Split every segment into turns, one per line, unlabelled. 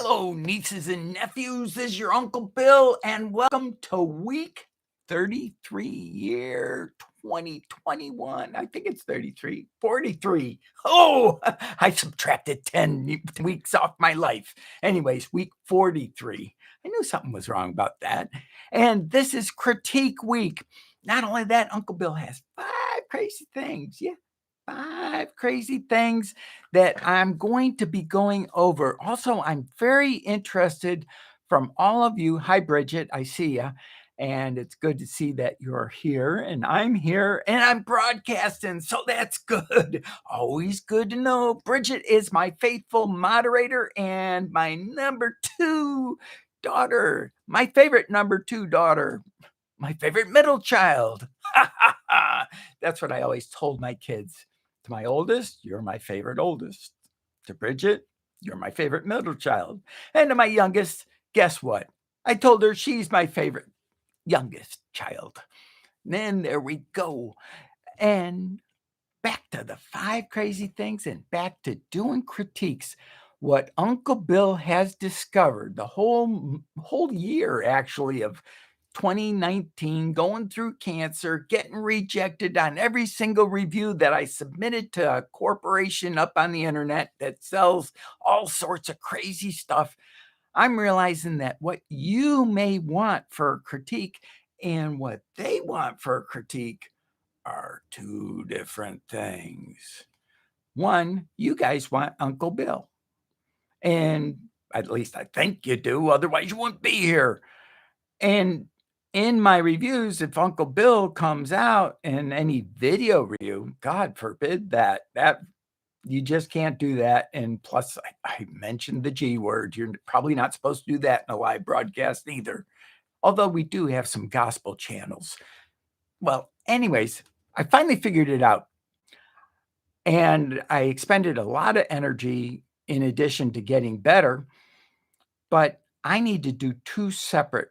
Hello, nieces and nephews. This is your Uncle Bill, and welcome to week 33, year 2021. I think it's 33, 43. Oh, I subtracted 10 weeks off my life. Anyways, week 43. I knew something was wrong about that. And this is critique week. Not only that, Uncle Bill has 5 crazy things. Yeah, 5 crazy things that I'm going to be going over. Also, I'm very interested from all of you. Hi, Bridget. I see you. And it's good to see that you're here and I'm here and I'm broadcasting. So that's good. Always good to know. Bridget is my faithful moderator and my number 2 daughter, my favorite number 2 daughter, my favorite middle child. That's what I always told my kids. To my oldest, you're my favorite oldest. To Bridget, you're my favorite middle child. And to my youngest, guess what? I told her she's my favorite youngest child. And then there we go. And back to the 5 crazy things and back to doing critiques. What Uncle Bill has discovered the whole year, actually, of 2019, going through cancer, getting rejected on every single review that I submitted to a corporation up on the internet that sells all sorts of crazy stuff. I'm realizing that what you may want for a critique and what they want for a critique are 2 different things. One, you guys want Uncle Bill. And at least I think you do, otherwise you wouldn't be here. And in my reviews, if Uncle Bill comes out in any video review, God forbid that you just can't do that. And plus, I mentioned the G word. You're probably not supposed to do that in a live broadcast either. Although we do have some gospel channels. Well, anyways, I finally figured it out. And I expended a lot of energy in addition to getting better. But I need to do 2 separate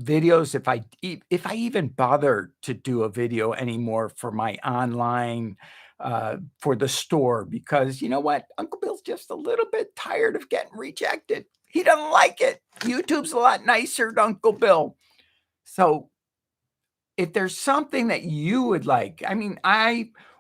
videos if I even bother to do a video anymore for my online for the store, because you know what? Uncle Bill's just a little bit tired of getting rejected. He doesn't like it. YouTube's a lot nicer than Uncle Bill. So if there's something that you would like, I mean,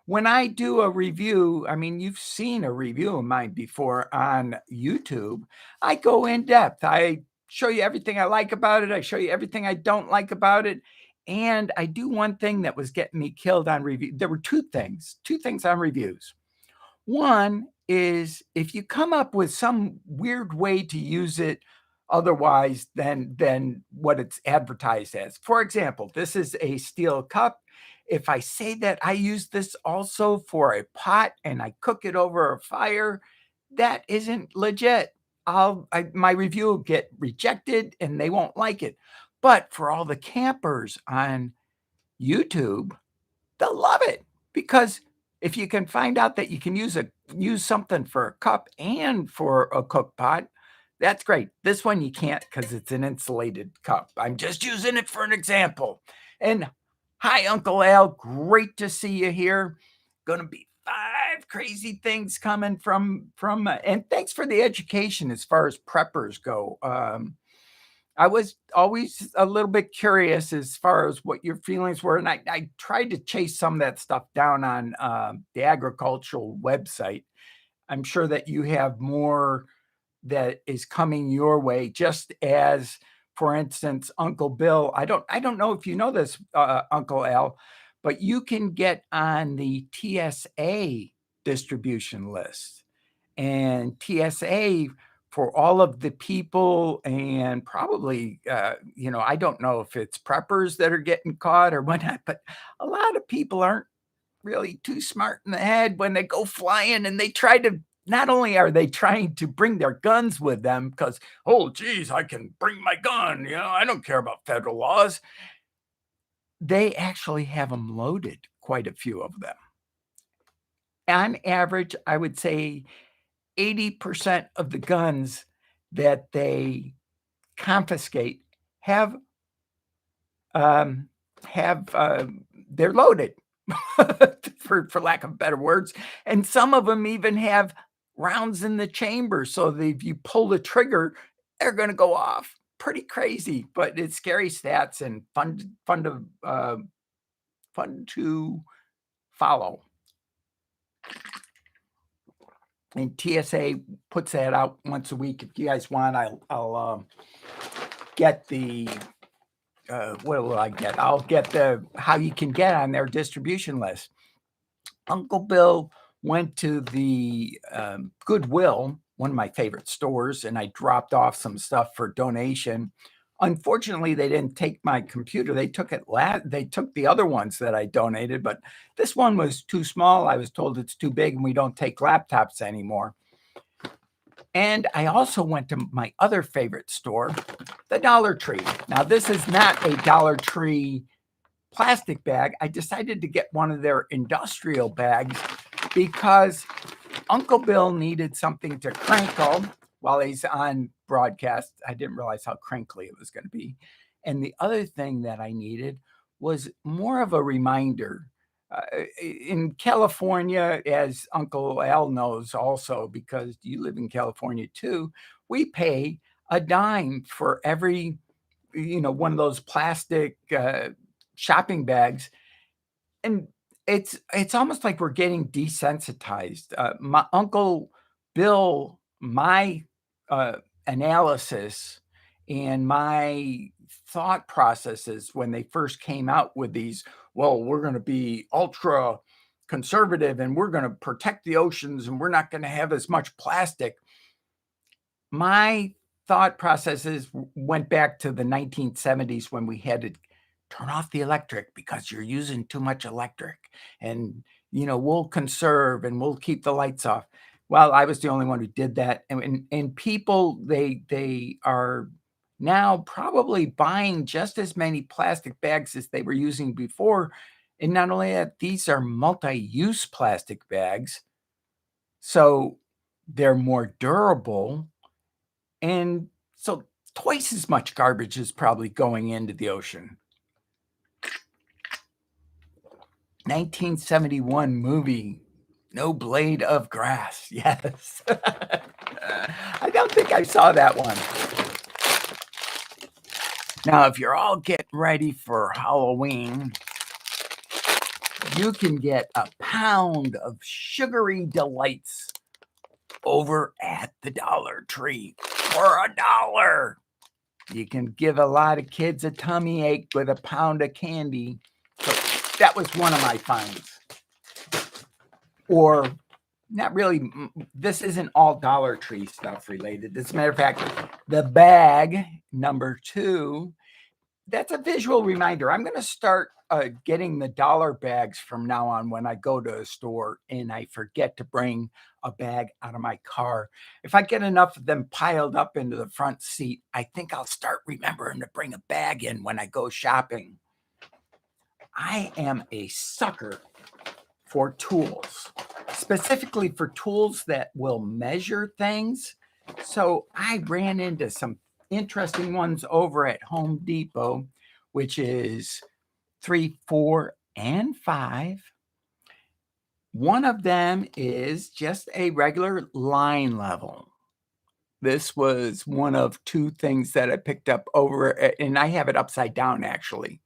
when I do a review, I mean, you've seen a review of mine before on YouTube. I go in depth. I show you everything I like about it. I show you everything I don't like about it. And I do one thing that was getting me killed on review. There were 2 things on reviews. One is if you come up with some weird way to use it otherwise than what it's advertised as. For example, this is a steel cup. If I say that I use this also for a pot and I cook it over a fire, that isn't legit. My review will get rejected and they won't like it. But for all the campers on YouTube, they'll love it, because if you can find out that you can use something for a cup and for a cook pot, that's great. This one you can't because it's an insulated cup. I'm just using it for an example. And hi, Uncle Al. Great to see you here. Gonna be 5 crazy things coming from and thanks for the education as far as preppers go. I was always a little bit curious as far as what your feelings were, and I tried to chase some of that stuff down on the agricultural website. I'm sure that you have more that is coming your way, just as, for instance, Uncle Bill. I don't know if you know this, Uncle Al, but you can get on the TSA distribution list. And TSA, for all of the people, and probably, I don't know if it's preppers that are getting caught or whatnot, but a lot of people aren't really too smart in the head when they go flying and they try to, not only are they trying to bring their guns with them because, oh, geez, I can bring my gun. I don't care about federal laws. They actually have them loaded, quite a few of them. On average, I would say 80% of the guns that they confiscate have they're loaded, for lack of better words, and some of them even have rounds in the chamber so that if you pull the trigger, they're gonna go off. Pretty crazy, but it's scary stats and fun to follow. And TSA puts that out once a week. If you guys want, I'll get the what will I get? I'll get the how you can get on their distribution list. Uncle Bill went to the Goodwill, one of my favorite stores, and I dropped off some stuff for donation. Unfortunately, they didn't take my computer. They took it they took the other ones that I donated, but this one was too small. I was told it's too big and we don't take laptops anymore. And I also went to my other favorite store, the Dollar Tree. Now, this is not a Dollar Tree plastic bag. I decided to get one of their industrial bags because Uncle Bill needed something to crinkle while he's on broadcast. I didn't realize how crinkly it was going to be. And the other thing that I needed was more of a reminder. In California, as Uncle Al knows also, because you live in California too, we pay a dime for every, one of those plastic shopping bags. And it's almost like we're getting desensitized. My Uncle Bill, my analysis and my thought processes when they first came out with these, well, we're going to be ultra conservative and we're going to protect the oceans and we're not going to have as much plastic. My thought processes went back to the 1970s when we had to turn off the electric because you're using too much electric, and we'll conserve and we'll keep the lights off. Well, I was the only one who did that, and people, they are now probably buying just as many plastic bags as they were using before. And not only that, these are multi-use plastic bags, so they're more durable, and so twice as much garbage is probably going into the ocean. 1971 movie, No Blade of Grass. Yes. I don't think I saw that one. Now, if you're all getting ready for Halloween, you can get a pound of sugary delights over at the Dollar Tree for $1. You can give a lot of kids a tummy ache with a pound of candy. So that was one of my finds. Or not really. This isn't all Dollar Tree stuff related. As a matter of fact, the bag number 2, that's a visual reminder. I'm going to start getting the dollar bags from now on when I go to a store and I forget to bring a bag out of my car. If I get enough of them piled up into the front seat, I think I'll start remembering to bring a bag in when I go shopping. I am a sucker for tools, specifically for tools that will measure things. So I ran into some interesting ones over at Home Depot, which is 3, 4, and 5. One of them is just a regular line level. This was one of 2 things that I picked up over, and I have it upside down actually,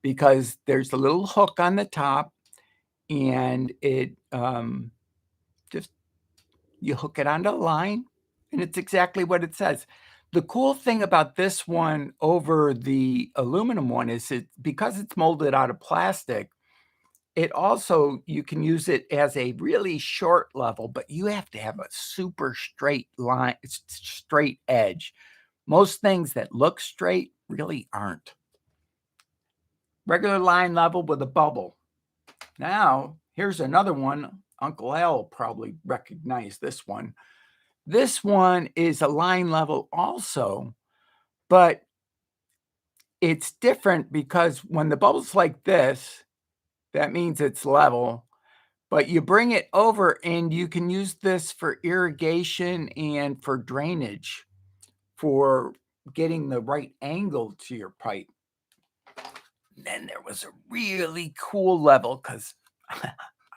because there's a little hook on the top, and it just you hook it onto a line, and it's exactly what it says. The cool thing about this one over the aluminum one is because it's molded out of plastic, it also, you can use it as a really short level, but you have to have a super straight line, straight edge. Most things that look straight really aren't. Regular line level with a bubble. Now, here's another one. Uncle Al will probably recognize this one. This one is a line level also, but it's different because when the bubble's like this, that means it's level. But you bring it over and you can use this for irrigation and for drainage, for getting the right angle to your pipe. And then there was a really cool level because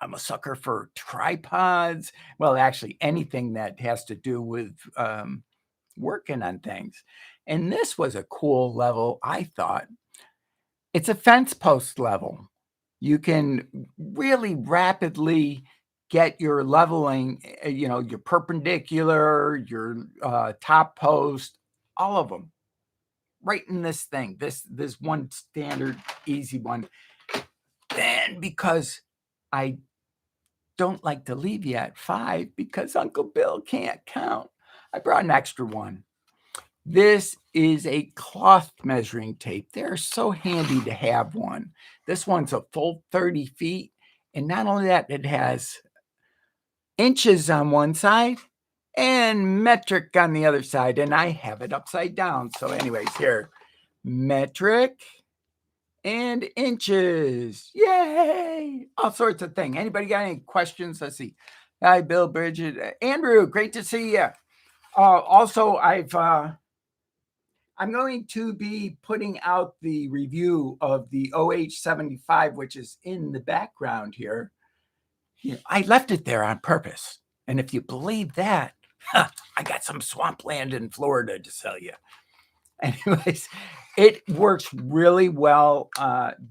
I'm a sucker for tripods. Well, actually, anything that has to do with working on things. And this was a cool level, I thought. It's a fence post level. You can really rapidly get your leveling, your perpendicular, your top post, all of them right in this thing. This one standard easy one. Then because I don't like to leave you at 5 because Uncle Bill can't count, I brought an extra one. This is a cloth measuring tape. They're so handy to have one. This one's a full 30 feet. And not only that, it has inches on one side and metric on the other side. And I have it upside down. So, anyways, here, metric and inches. Yay! All sorts of things. Anybody got any questions? Let's see. Hi, Bill, Bridget. Andrew, great to see you. Also, I'm going to be putting out the review of the OH75, which is in the background here. I left it there on purpose. And if you believe that, I got some swampland in Florida to sell you. Anyways, it works really well.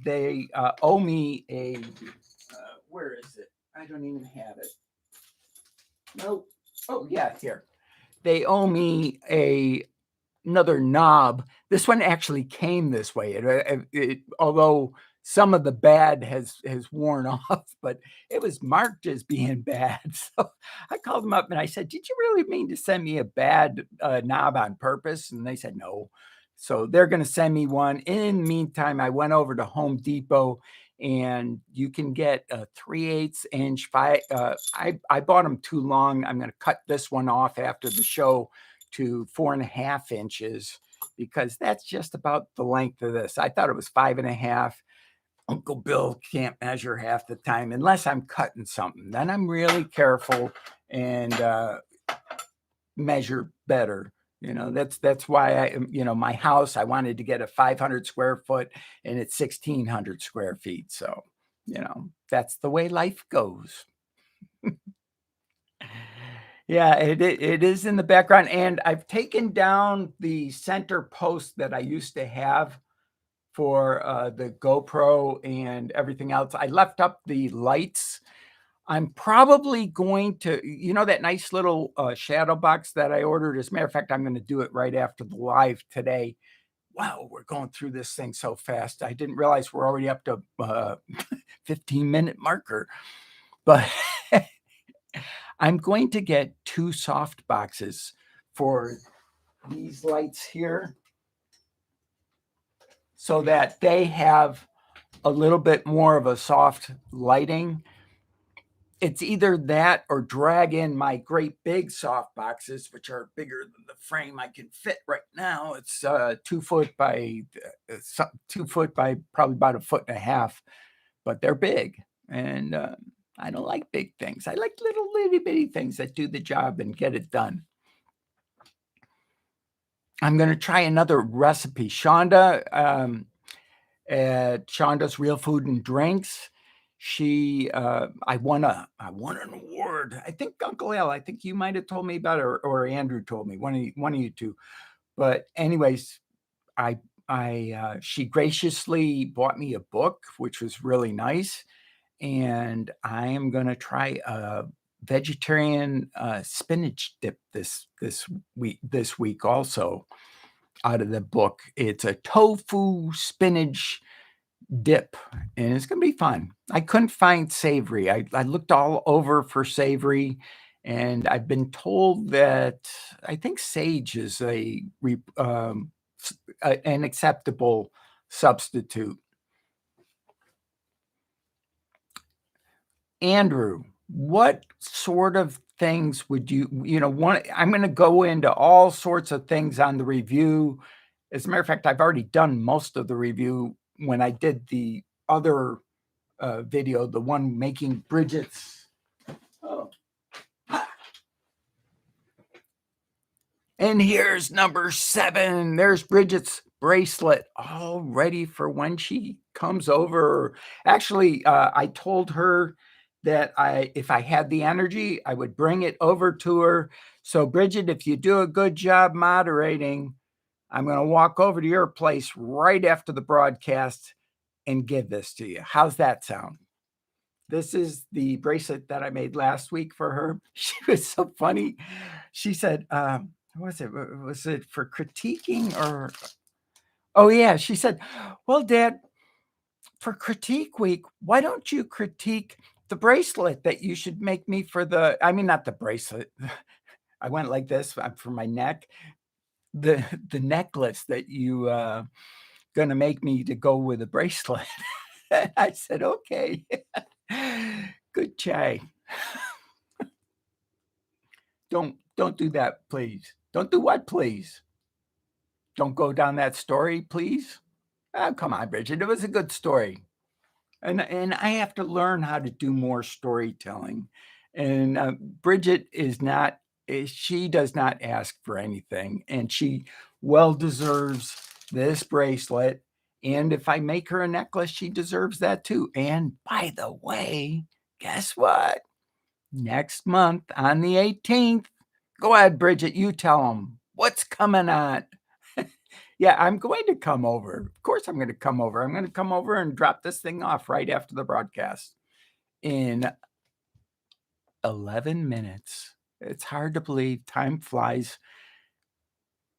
They owe me a, where is it? I don't even have it. Nope. Oh, yeah, here. They owe me another knob. This one actually came this way. Although some of the bad has worn off, but it was marked as being bad. So I called them up and I said, "Did you really mean to send me a bad knob on purpose?" And they said, "No." So they're going to send me one. In the meantime, I went over to Home Depot and you can get a 3/8 inch. I bought them too long. I'm going to cut this one off after the show to 4.5 inches because that's just about the length of this. I thought it was 5.5. Uncle Bill can't measure half the time unless I'm cutting something. Then I'm really careful and measure better. That's why my house, I wanted to get a 500 square foot and it's 1,600 square feet. So, that's the way life goes. Yeah, it is in the background. And I've taken down the center post that I used to have for the GoPro and everything else. I left up the lights. I'm probably going to, that nice little shadow box that I ordered. As a matter of fact, I'm going to do it right after the live today. Wow, we're going through this thing so fast. I didn't realize we're already up to 15-minute marker. But I'm going to get 2 soft boxes for these lights here so that they have a little bit more of a soft lighting. It's either that or drag in my great big soft boxes, which are bigger than the frame I can fit right now. It's 2 foot by 2 foot by probably about 1.5 feet, but they're big. And I don't like big things. I like little itty bitty things that do the job and get it done. I'm going to try another recipe. Shonda at Shonda's Real Food and Drinks. I won an award. I think Uncle Al, I think you might have told me about it, or Andrew told me, one of you two. But anyways, she graciously bought me a book, which was really nice. And I am going to try a vegetarian spinach dip this week also out of the book. It's a tofu spinach dip, and it's going to be fun. I couldn't find savory. I looked all over for savory, and I've been told that I think sage is an acceptable substitute. Andrew, what sort of things would you want? I'm going to go into all sorts of things on the review. As a matter of fact, I've already done most of the review when I did the other video, the one making Bridget's. Oh. And here's number 7. There's Bridget's bracelet, all ready for when she comes over. Actually, I told her that if I had the energy, I would bring it over to her. So, Bridget, if you do a good job moderating, I'm going to walk over to your place right after the broadcast and give this to you. How's that sound? This is the bracelet that I made last week for her. She was so funny. She said, what was it? Was it for critiquing or? Oh, yeah. She said, well, Dad, for critique week, why don't you critique the bracelet that you should make me for not the bracelet. I went like this for my neck. The necklace that you gonna make me to go with a bracelet. I said, okay. Good Jay. Don't do that, please. Don't do what, please? Don't go down that story, please. Oh, come on, Bridget. It was a good story. And I have to learn how to do more storytelling. And Bridget she does not ask for anything, and she well deserves this bracelet. And if I make her a necklace, she deserves that too. And by the way, guess what? Next month on the 18th, go ahead, Bridget, you tell them what's coming on. Yeah, I'm going to come over. Of course, I'm going to come over. I'm going to come over and drop this thing off right after the broadcast in 11 minutes. It's hard to believe. Time flies.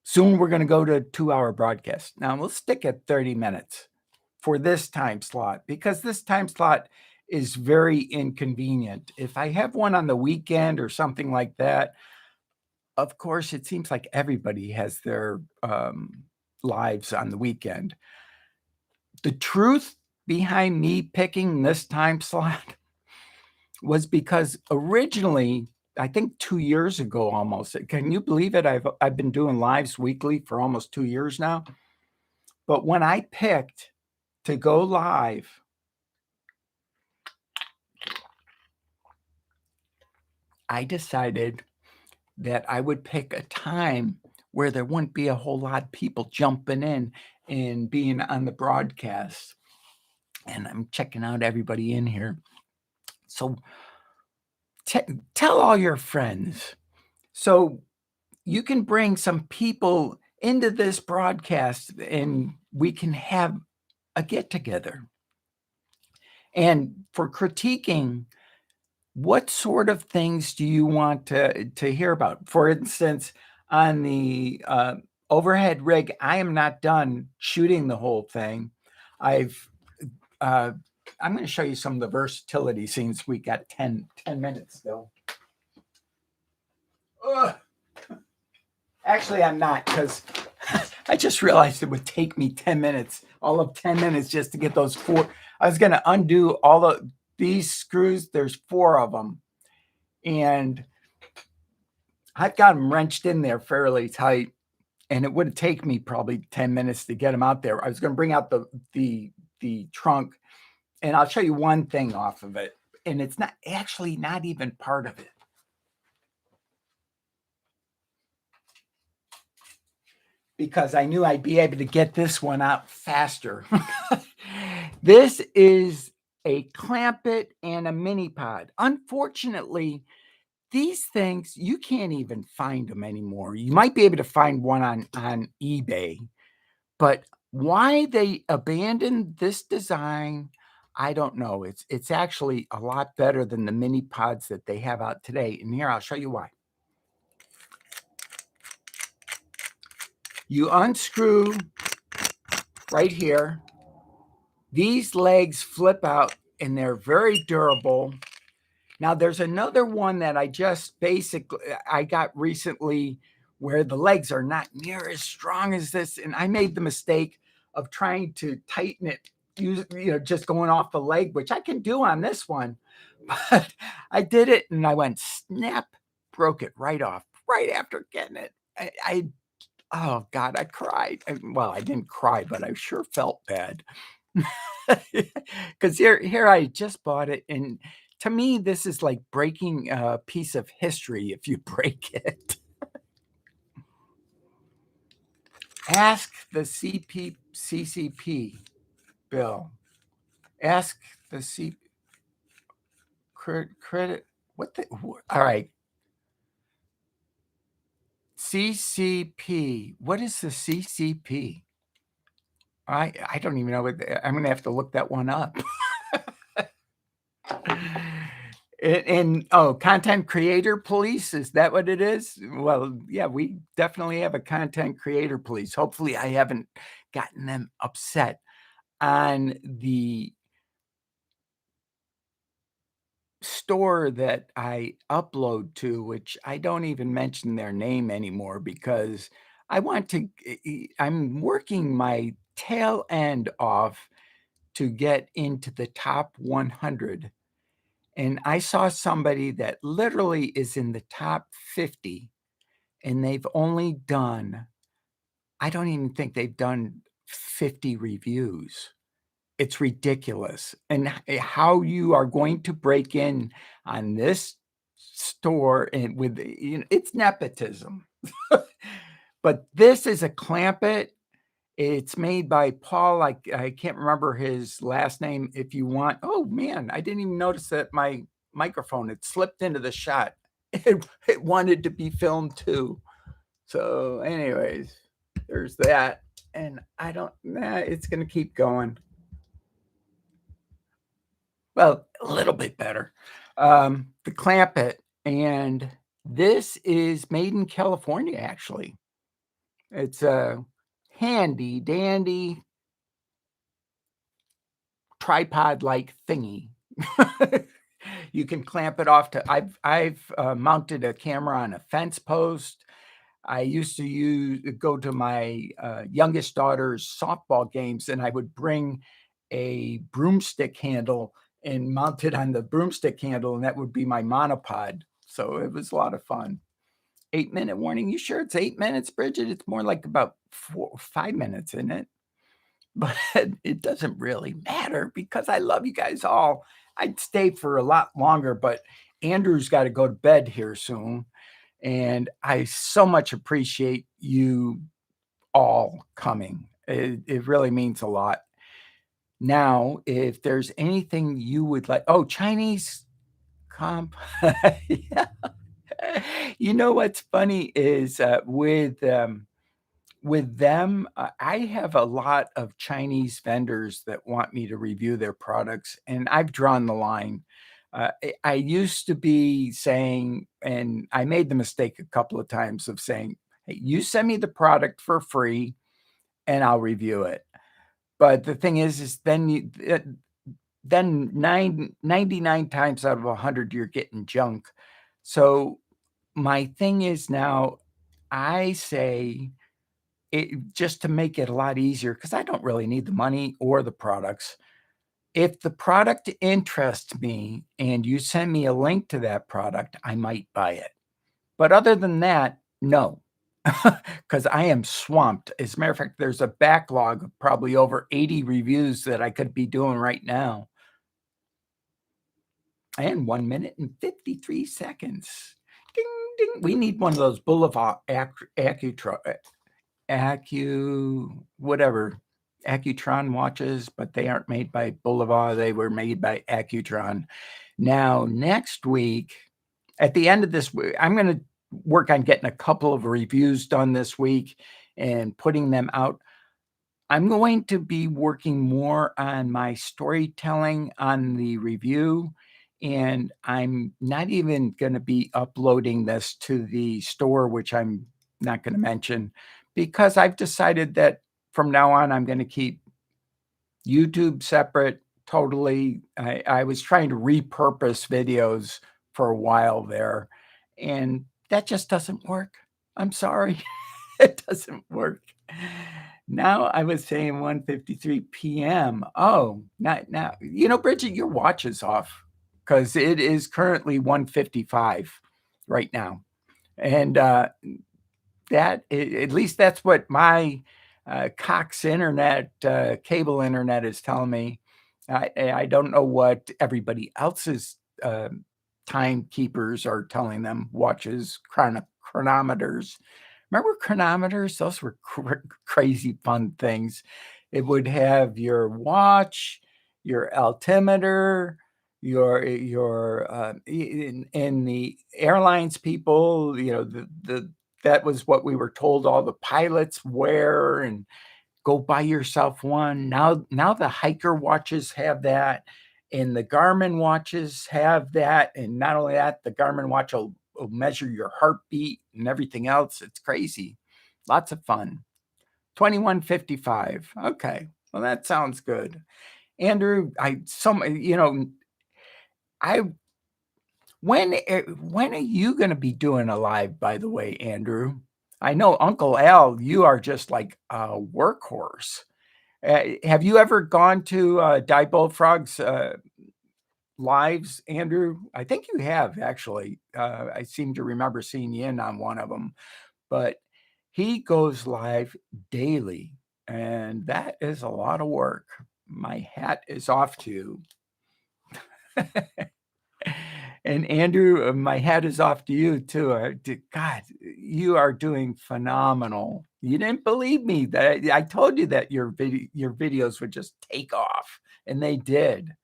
Soon we're going to go to a 2-hour broadcast. Now we'll stick at 30 minutes for this time slot because this time slot is very inconvenient. If I have one on the weekend or something like that, of course, it seems like everybody has their lives on the weekend. The truth behind me picking this time slot was because originally, I think 2 years ago almost, can you believe it? I've been doing lives weekly for almost 2 years now. But when I picked to go live, I decided that I would pick a time where there wouldn't be a whole lot of people jumping in and being on the broadcast. And I'm checking out everybody in here. So tell all your friends. So you can bring some people into this broadcast and we can have a get together. And for critiquing, what sort of things do you want to hear about? For instance, on the overhead rig, I am not done shooting the whole thing. I'm going to show you some of the versatility scenes. We got 10 minutes still. Ugh. Actually, I'm not, because I just realized it would take me 10 minutes, all of 10 minutes just to get those 4. I was going to undo all of these screws. There's 4 of them. And I've got them wrenched in there fairly tight. And it would take me probably 10 minutes to get them out there. I was going to bring out the trunk, and I'll show you one thing off of it. And it's not even part of it. Because I knew I'd be able to get this one out faster. This is a clamp it and a mini pod. Unfortunately, these things, you can't even find them anymore. You might be able to find one on eBay, but why they abandoned this design, I don't know. It's actually a lot better than the mini pods that they have out today. And here, I'll show you why. You unscrew right here. These legs flip out and they're very durable. Now there's another one that I got recently where the legs are not near as strong as this. And I made the mistake of trying to tighten it, just going off the leg, which I can do on this one. But I did it and I went snap, broke it right off, right after getting it. Oh God, I cried. Well, I didn't cry, but I sure felt bad. Because here I just bought it, and to me, this is like breaking a piece of history if you break it. Ask the CCP, Bill. Ask the credit. What the? All right. CCP. What is the CCP? I don't even know what I'm gonna have to look that one up. And oh, content creator police, is that what it is? Well, yeah, we definitely have a content creator police. Hopefully, I haven't gotten them upset on the store that I upload to, which I don't even mention their name anymore because I want to I'm working my tail end off to get into the top 100. And I saw somebody that literally is in the top 50 and they've only done, I don't even think they've done 50 reviews. It's ridiculous. And how you are going to break in on this store and with, it's nepotism. But this is a Clampett. It's made by Paul. I can't remember his last name. If you want, oh man, I didn't even notice that my microphone had slipped into the shot. It wanted to be filmed too. So, anyways, there's that. And I don't, it's going to keep going. Well, a little bit better. The Clampett. And this is made in California, actually. It's a handy dandy tripod-like thingy. You can clamp it off to, I've mounted a camera on a fence post. I used to go to my youngest daughter's softball games, and I would bring a broomstick handle and mount it on the broomstick handle, and that would be my monopod. So it was a lot of fun. 8-minute warning. You sure it's 8 minutes, Bridget? It's more like about 5 minutes, isn't it? But it doesn't really matter because I love you guys all. I'd stay for a lot longer, but Andrew's got to go to bed here soon. And I so much appreciate you all coming. It really means a lot. Now, if there's anything you would like, oh, Chinese comp. Yeah. You know what's funny is with them, I have a lot of Chinese vendors that want me to review their products, and I've drawn the line. I used to be saying, and I made the mistake a couple of times of saying, "Hey, you send me the product for free, and I'll review it." But the thing is then 99 times out of 100, you're getting junk. So my thing is now, I say, just to make it a lot easier, because I don't really need the money or the products. If the product interests me and you send me a link to that product, I might buy it. But other than that, no, because I am swamped. As a matter of fact, there's a backlog of probably over 80 reviews that I could be doing right now. And 1 minute and 53 seconds. Ding, ding. We need one of those Boulevard whatever, Accutron watches, but they aren't made by Boulevard. They were made by Accutron. Now, next week, at the end of this week, I'm going to work on getting a couple of reviews done this week and putting them out. I'm going to be working more on my storytelling on the review, and I'm not even going to be uploading this to the store, which I'm not going to mention, because I've decided that from now on, I'm going to keep YouTube separate totally. I was trying to repurpose videos for a while there, and that just doesn't work. I'm sorry. It doesn't work. Now I was saying 1:53 p.m. Oh, not now. Bridget, your watch is off because it is currently 1:55 right now. And that, at least that's what my Cox internet, cable internet is telling me. I don't know what everybody else's timekeepers are telling them, watches, chronometers. Remember chronometers? Those were crazy fun things. It would have your watch, your altimeter, in the airlines people, that was what we were told all the pilots wear, and go buy yourself one. Now the hiker watches have that, and the Garmin watches have that, and not only that, the Garmin watch will measure your heartbeat and everything else. It's crazy. Lots of fun. 2155. Okay. Well, that sounds good. Andrew, I when are you going to be doing a live, by the way, Andrew? I know Uncle Al, you are just like a workhorse. Have you ever gone to Die Bullfrog's lives, Andrew? I think you have, actually. I seem to remember seeing you in on one of them, but he goes live daily, and that is a lot of work. My hat is off to you. And Andrew, my hat is off to you too. God, you are doing phenomenal. You didn't believe me that I told you that your videos would just take off, and they did.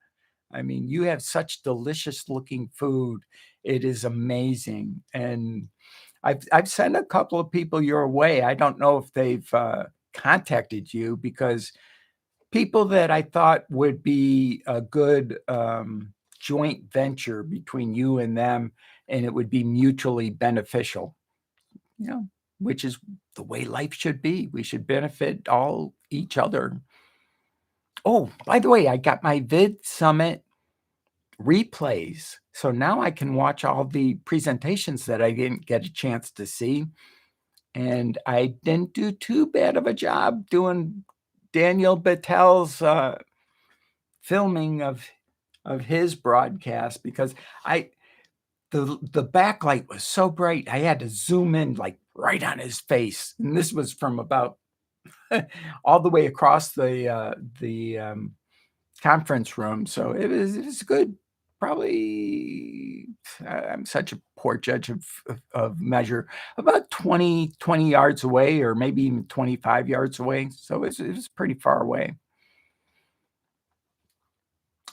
I mean, you have such delicious looking food. It is amazing. And I've sent a couple of people your way. I don't know if they've contacted you, because people that I thought would be a good joint venture between you and them, and it would be mutually beneficial, which is the way life should be. We should benefit all each other. Oh, by the way, I got my Vid Summit replays. So now I can watch all the presentations that I didn't get a chance to see. And I didn't do too bad of a job doing Daniel Battel's filming of his broadcast, because the backlight was so bright, I had to zoom in like right on his face, and this was from about all the way across the conference room. So it was good. Probably, I'm such a poor judge of measure, about 20 yards away, or maybe even 25 yards away. So it was pretty far away.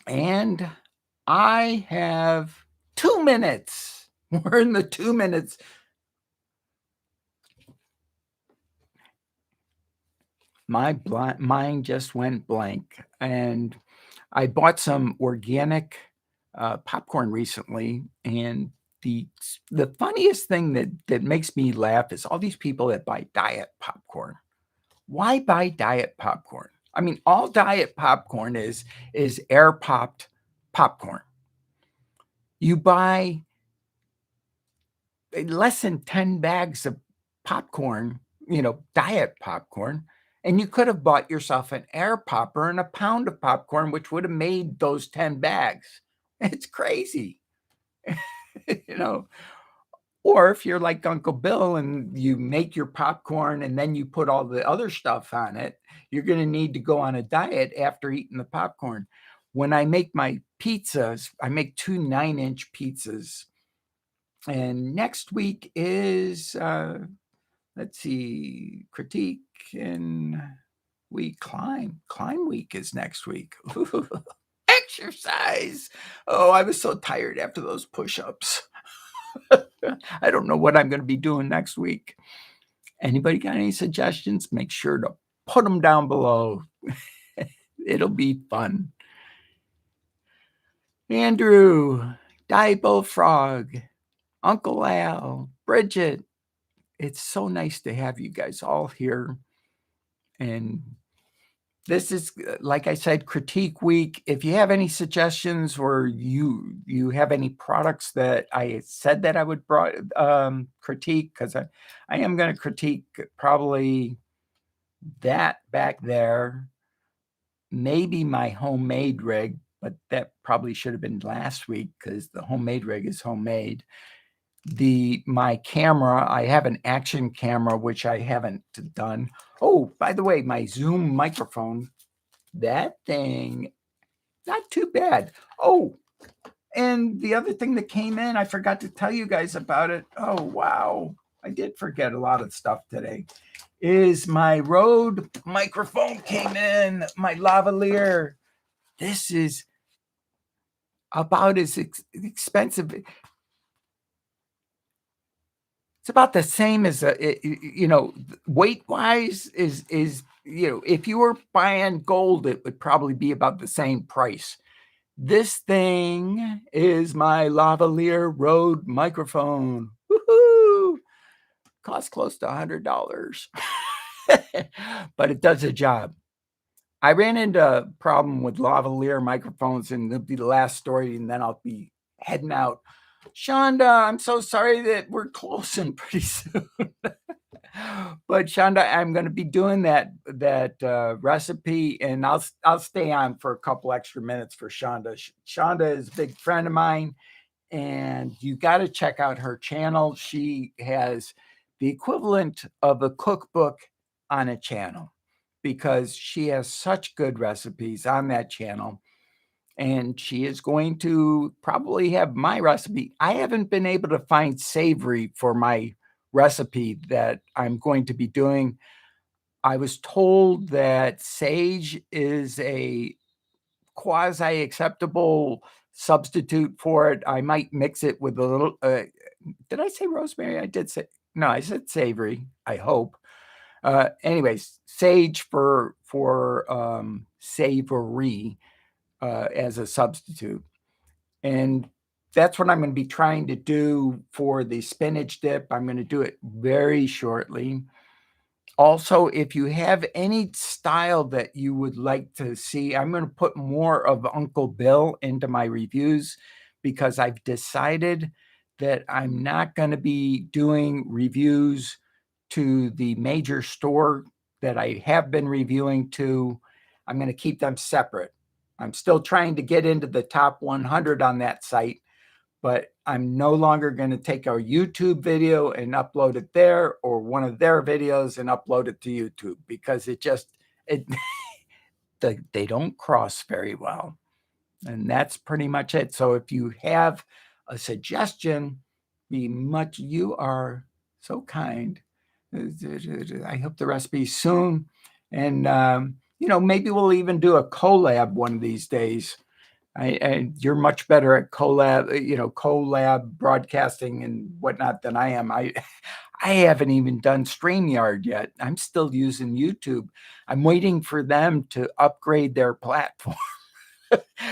And I have 2 minutes. We're in the 2 minutes. My mind just went blank. And I bought some organic popcorn recently, and the funniest thing that makes me laugh is all these people that buy diet popcorn. Why buy diet popcorn? I mean, all diet popcorn is air popped popcorn. You buy less than 10 bags of popcorn, diet popcorn, and you could have bought yourself an air popper and a pound of popcorn, which would have made those 10 bags. It's crazy. Or if you're like Uncle Bill and you make your popcorn and then you put all the other stuff on it, you're going to need to go on a diet after eating the popcorn. When I make my pizzas, I make 2 9-inch pizzas. And next week is, let's see, critique, and we climb. Climb week is next week. Exercise. Oh, I was so tired after those push-ups. I don't know what I'm going to be doing next week. Anybody got any suggestions? Make sure to put them down below. It'll be fun. Andrew, Die Bullfrog, Uncle Al, Bridget, it's so nice to have you guys all here. And this is, like I said, critique week. If you have any suggestions, or you have any products that I said that I would critique, because I am going to critique probably that back there, maybe my homemade rig, but that probably should have been last week, because the homemade rig is homemade. My camera, I have an action camera, which I haven't done. Oh, by the way, my Zoom microphone, that thing, not too bad. Oh, and the other thing that came in, I forgot to tell you guys about it. Oh, wow. I did forget a lot of stuff today. Is my Rode microphone came in, my lavalier. This is about as expensive. It's about the same as weight wise is if you were buying gold, it would probably be about the same price. This thing is my lavalier Rode microphone. Woohoo! Costs close to $100, but it does the job. I ran into a problem with lavalier microphones, and it'll be the last story, and then I'll be heading out. Shonda, I'm so sorry that we're closing pretty soon. But Shonda, I'm going to be doing that recipe, and I'll stay on for a couple extra minutes for Shonda. Shonda is a big friend of mine, and you got to check out her channel. She has the equivalent of a cookbook on a channel because she has such good recipes on that channel. And she is going to probably have my recipe. I haven't been able to find savory for my recipe that I'm going to be doing. I was told that sage is a quasi acceptable substitute for it. I might mix it with a little. Did I say rosemary? I did say no. I said savory. I hope. Anyways, sage for savory as a substitute, and that's what I'm going to be trying to do for the spinach dip. I'm going to do it very shortly. Also, if you have any style that you would like to see, I'm going to put more of Uncle Bill into my reviews because I've decided that I'm not going to be doing reviews to the major store that I have been reviewing to. I'm going to keep them separate. I'm still trying to get into the top 100 on that site, but I'm no longer going to take our YouTube video and upload it there, or one of their videos and upload it to YouTube, because it they don't cross very well. And that's pretty much it. So if you have a suggestion, you are so kind. I hope the recipe soon. And maybe we'll even do a collab one of these days. You're much better at collab broadcasting and whatnot than I am. I haven't even done StreamYard yet. I'm still using YouTube. I'm waiting for them to upgrade their platform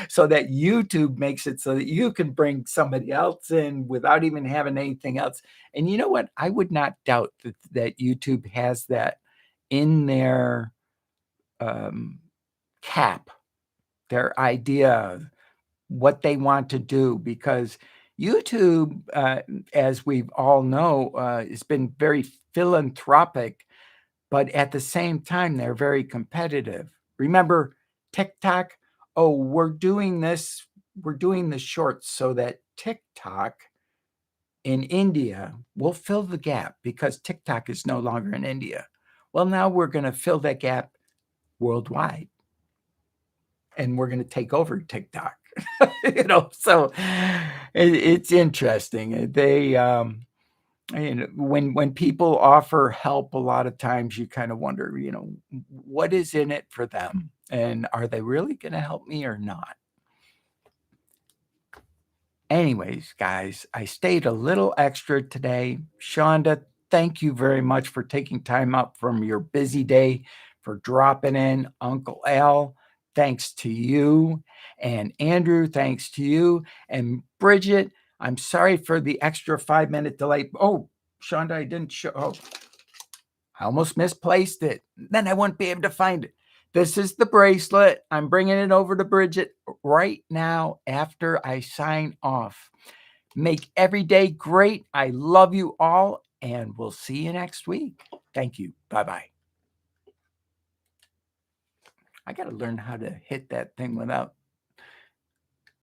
so that YouTube makes it so that you can bring somebody else in without even having anything else. And you know what? I would not doubt that YouTube has that in their cap, their idea, what they want to do, because YouTube, as we all know, has been very philanthropic, but at the same time, they're very competitive. Remember TikTok? Oh, we're doing the shorts so that TikTok in India will fill the gap because TikTok is no longer in India. Well, now we're going to fill that gap worldwide, and we're going to take over TikTok. So it's interesting. They when people offer help, a lot of times you kind of wonder, what is in it for them, and are they really going to help me or not? Anyways, guys, I stayed a little extra today. Shonda, thank you very much for taking time out from your busy day for dropping in. Uncle Al, thanks to you. And Andrew, thanks to you. And Bridget, I'm sorry for the extra 5-minute delay. Oh, Shonda, I didn't show. Oh, I almost misplaced it. Then I wouldn't be able to find it. This is the bracelet. I'm bringing it over to Bridget right now after I sign off. Make every day great. I love you all, and we'll see you next week. Thank you. Bye-bye. I got to learn how to hit that thing without